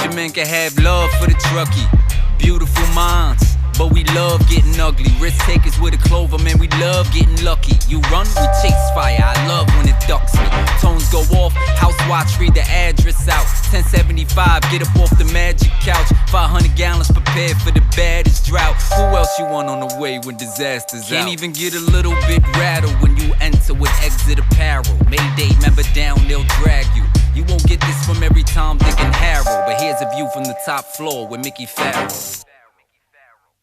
Fishermen can have love for the truckie. Beautiful minds, but we love getting ugly. Risk takers with a clover, man, we love getting lucky. You run, we chase fire, I love when it ducks me. Tones go off, house watch, read the address out. 1075, get up off the magic couch. 500 gallons prepared for the baddest drought. Who else you want on the way when disaster's out? Can't even get a little bit rattled when you enter with exit apparel. Mayday, member down, they'll drag you. You won't get this from every Tom, Dick, and Harry, but here's a view from the top floor with Mickey Farrell.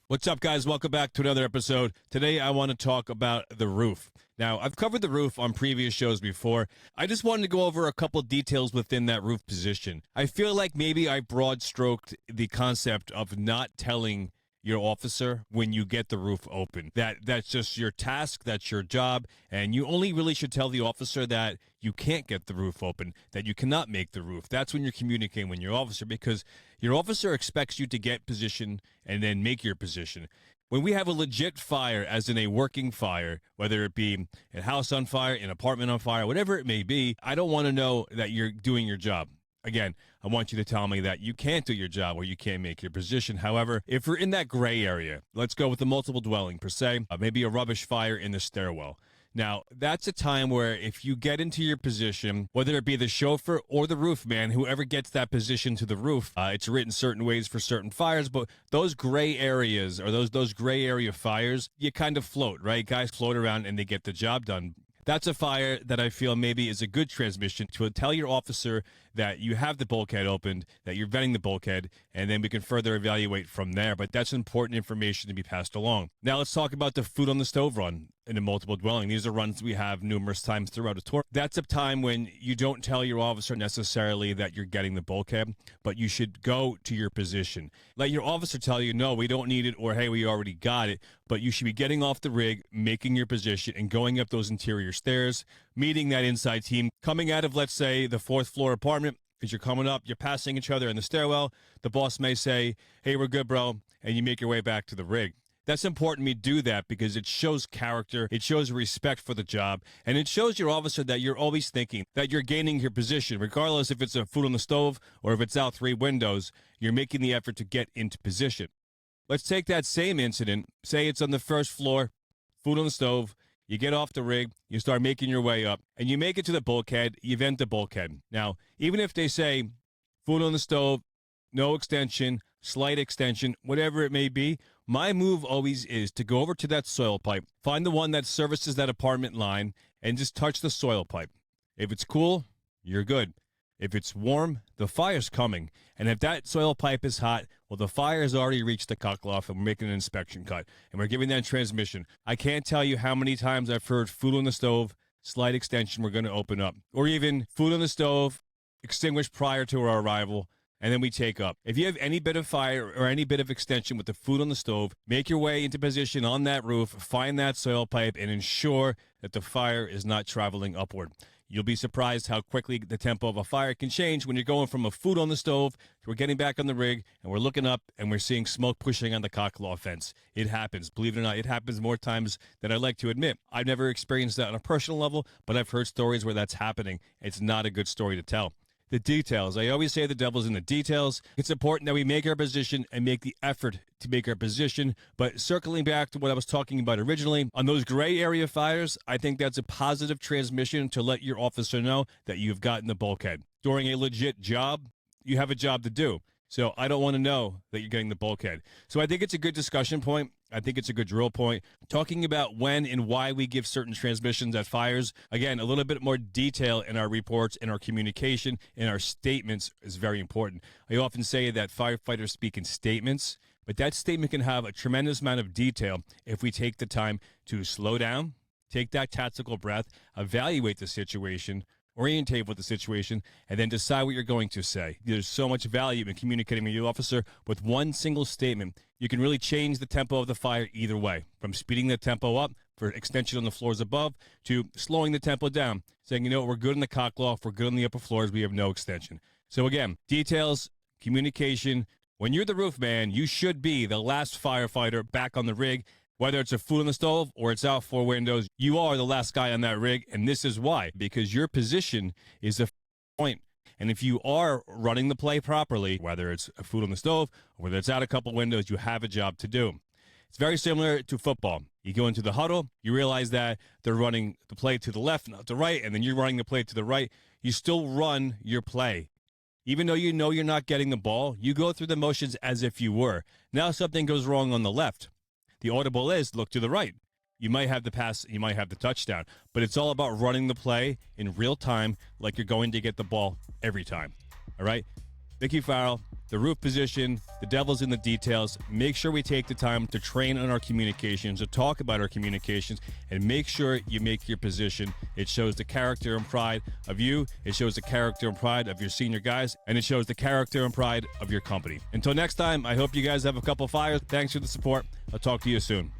What's up, guys? Welcome back to another episode. Today, I want to talk about the roof. Now, I've covered the roof on previous shows before. I just wanted to go over a couple details within that roof position. I feel like maybe I broad-stroked the concept of not telling your officer when you get the roof open. That's just your task, that's your job, and you only really should tell the officer that you can't get the roof open, that you cannot make the roof. That's when you're communicating with your officer, because your officer expects you to get position and then make your position. When we have a legit fire, as in a working fire, whether it be a house on fire, an apartment on fire, whatever it may be, I don't want to know that you're doing your job. Again, I want you to tell me that you can't do your job or you can't make your position. However, if we're in that gray area, let's go with the multiple dwelling per se, maybe a rubbish fire in the stairwell. Now, that's a time where if you get into your position, whether it be the chauffeur or the roof man, whoever gets that position to the roof, it's written certain ways for certain fires, but those gray areas or those gray area fires, you kind of float, right? Guys float around and they get the job done. That's a fire that I feel maybe is a good transmission to tell your officer that you have the bulkhead opened, that you're vetting the bulkhead, and then we can further evaluate from there. But that's important information to be passed along. Now let's talk about the food on the stove run in a multiple dwelling. These are runs we have numerous times throughout a tour. That's a time when you don't tell your officer necessarily that you're getting the bulkhead, but you should go to your position. Let your officer tell you, no, we don't need it, or hey, we already got it, but you should be getting off the rig, making your position, and going up those interior stairs, meeting that inside team, coming out of, let's say, the 4th floor apartment. As you're coming up, you're passing each other in the stairwell. The boss may say, hey, we're good, bro, and you make your way back to the rig. That's important me do that because it shows character, it shows respect for the job, and it shows your officer that you're always thinking that you're gaining your position, regardless if it's a food on the stove or if it's out 3 windows, you're making the effort to get into position. Let's take that same incident, say it's on the 1st floor, food on the stove, you get off the rig, you start making your way up, and you make it to the bulkhead, you vent the bulkhead. Now, even if they say food on the stove, no extension, slight extension, whatever it may be, my move always is to go over to that soil pipe, find the one that services that apartment line, and just touch the soil pipe. If it's cool, you're good. If it's warm, the fire's coming. And if that soil pipe is hot, well, the fire has already reached the cockloft and we're making an inspection cut. And we're giving that transmission. I can't tell you how many times I've heard food on the stove, slight extension, we're going to open up. Or even food on the stove, extinguished prior to our arrival, and then we take up. If you have any bit of fire or any bit of extension with the food on the stove, make your way into position on that roof, find that soil pipe, and ensure that the fire is not traveling upward. You'll be surprised how quickly the tempo of a fire can change when you're going from a food on the stove to we're getting back on the rig and we're looking up and we're seeing smoke pushing on the cockloft fence. It happens. Believe it or not, it happens more times than I'd like to admit. I've never experienced that on a personal level, but I've heard stories where that's happening. It's not a good story to tell. The details. I always say the devil's in the details. It's important that we make our position and make the effort to make our position. But circling back to what I was talking about originally, on those gray area fires, I think that's a positive transmission to let your officer know that you've gotten the bulkhead. During a legit job, you have a job to do. So I don't want to know that you're getting the bulkhead. So I think it's a good discussion point. I think it's a good drill point. Talking about when and why we give certain transmissions at fires. Again, a little bit more detail in our reports, in our communication, in our statements is very important. I often say that firefighters speak in statements, but that statement can have a tremendous amount of detail if we take the time to slow down, take that tactical breath, evaluate the situation, orientate with the situation, and then decide what you're going to say. There's so much value in communicating with your officer with one single statement. You can really change the tempo of the fire either way, from speeding the tempo up for extension on the floors above to slowing the tempo down, saying, you know, we're good in the cockloft, we're good on the upper floors, we have no extension. So again, details, communication. When you're the roof man, you should be the last firefighter back on the rig. Whether it's a food on the stove or it's out 4 windows, you are the last guy on that rig, and this is why. Because your position is the point. And if you are running the play properly, whether it's food on the stove or whether it's out a couple windows, you have a job to do. It's very similar to football. You go into the huddle, you realize that they're running the play to the left, not the right, and then you're running the play to the right. You still run your play. Even though you know you're not getting the ball, you go through the motions as if you were. Now something goes wrong on the left. The audible is look to the right. You might have the pass, you might have the touchdown, but it's all about running the play in real time like you're going to get the ball every time. All right? Mickey Farrell, the roof position, the devil's in the details. Make sure we take the time to train on our communications, to talk about our communications, and make sure you make your position. It shows the character and pride of you. It shows the character and pride of your senior guys, and it shows the character and pride of your company. Until next time, I hope you guys have a couple fires. Thanks for the support. I'll talk to you soon.